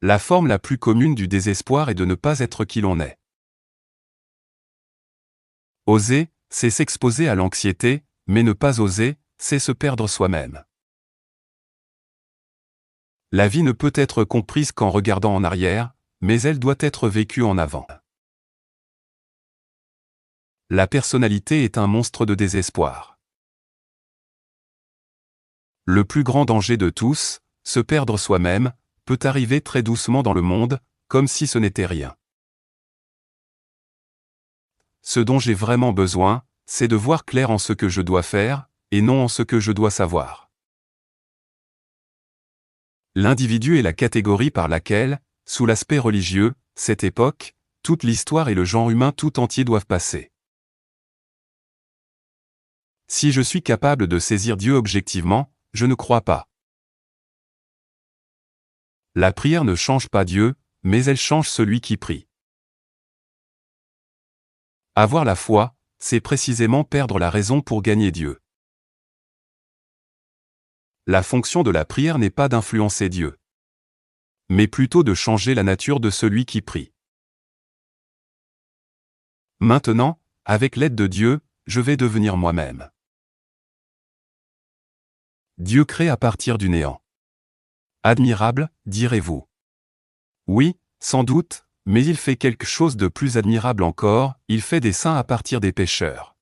La forme la plus commune du désespoir est de ne pas être qui l'on est. Oser, c'est s'exposer à l'anxiété, mais ne pas oser, c'est se perdre soi-même. La vie ne peut être comprise qu'en regardant en arrière, mais elle doit être vécue en avant. La personnalité est un monstre de désespoir. Le plus grand danger de tous, se perdre soi-même, peut arriver très doucement dans le monde, comme si ce n'était rien. Ce dont j'ai vraiment besoin, c'est de voir clair en ce que je dois faire, et non en ce que je dois savoir. L'individu est la catégorie par laquelle, sous l'aspect religieux, cette époque, toute l'histoire et le genre humain tout entier doivent passer. Si je suis capable de saisir Dieu objectivement, je ne crois pas. La prière ne change pas Dieu, mais elle change celui qui prie. Avoir la foi, c'est précisément perdre la raison pour gagner Dieu. La fonction de la prière n'est pas d'influencer Dieu, mais plutôt de changer la nature de celui qui prie. Maintenant, avec l'aide de Dieu, je vais devenir moi-même. Dieu crée à partir du néant. Admirable, direz-vous. Oui, sans doute, mais il fait quelque chose de plus admirable encore, il fait des saints à partir des pécheurs.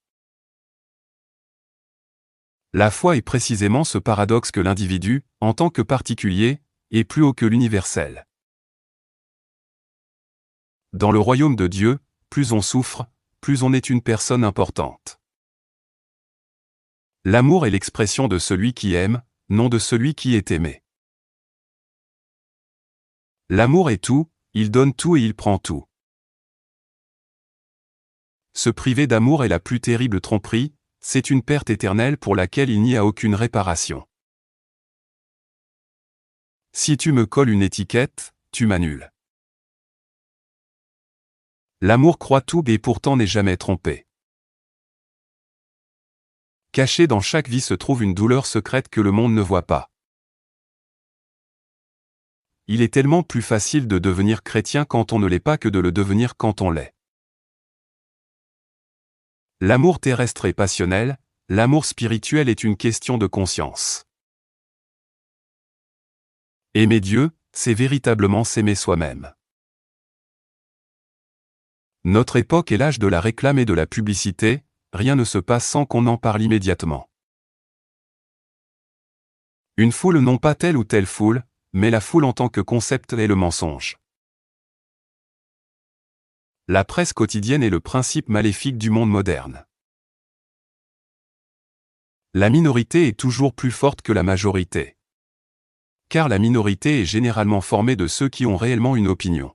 La foi est précisément ce paradoxe que l'individu, en tant que particulier, est plus haut que l'universel. Dans le royaume de Dieu, plus on souffre, plus on est une personne importante. L'amour est l'expression de celui qui aime, non de celui qui est aimé. L'amour est tout, il donne tout et il prend tout. Se priver d'amour est la plus terrible tromperie, c'est une perte éternelle pour laquelle il n'y a aucune réparation. Si tu me colles une étiquette, tu m'annules. L'amour croit tout et pourtant n'est jamais trompé. Cachée dans chaque vie se trouve une douleur secrète que le monde ne voit pas. Il est tellement plus facile de devenir chrétien quand on ne l'est pas que de le devenir quand on l'est. L'amour terrestre est passionnel, l'amour spirituel est une question de conscience. Aimer Dieu, c'est véritablement s'aimer soi-même. Notre époque est l'âge de la réclame et de la publicité, rien ne se passe sans qu'on en parle immédiatement. Une foule non pas telle ou telle foule, mais la foule en tant que concept est le mensonge. La presse quotidienne est le principe maléfique du monde moderne. La minorité est toujours plus forte que la majorité. Car la minorité est généralement formée de ceux qui ont réellement une opinion.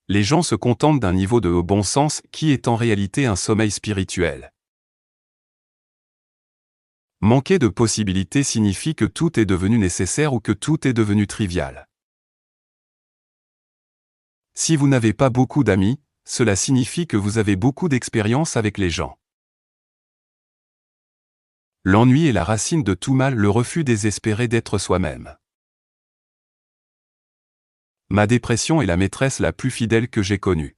Les gens se contentent d'un niveau de bon sens qui est en réalité un sommeil spirituel. Manquer de possibilités signifie que tout est devenu nécessaire ou que tout est devenu trivial. Si vous n'avez pas beaucoup d'amis, cela signifie que vous avez beaucoup d'expérience avec les gens. L'ennui est la racine de tout mal, le refus désespéré d'être soi-même. Ma dépression est la maîtresse la plus fidèle que j'ai connue.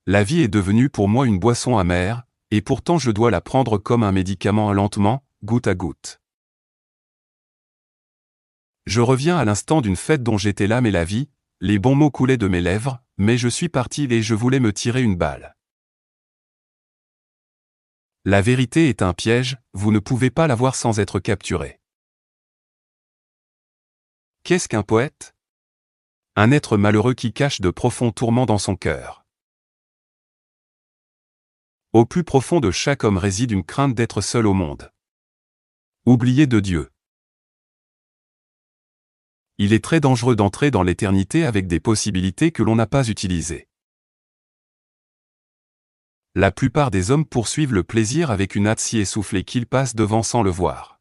La vie est devenue pour moi une boisson amère, et pourtant je dois la prendre comme un médicament lentement, goutte à goutte. Je reviens à l'instant d'une fête dont j'étais l'âme et la vie, les bons mots coulaient de mes lèvres, mais je suis parti et je voulais me tirer une balle. La vérité est un piège, vous ne pouvez pas la voir sans être capturé. Qu'est-ce qu'un poète ? Un être malheureux qui cache de profonds tourments dans son cœur. Au plus profond de chaque homme réside une crainte d'être seul au monde. Oublié de Dieu. Il est très dangereux d'entrer dans l'éternité avec des possibilités que l'on n'a pas utilisées. La plupart des hommes poursuivent le plaisir avec une hâte si essoufflée qu'ils passent devant sans le voir.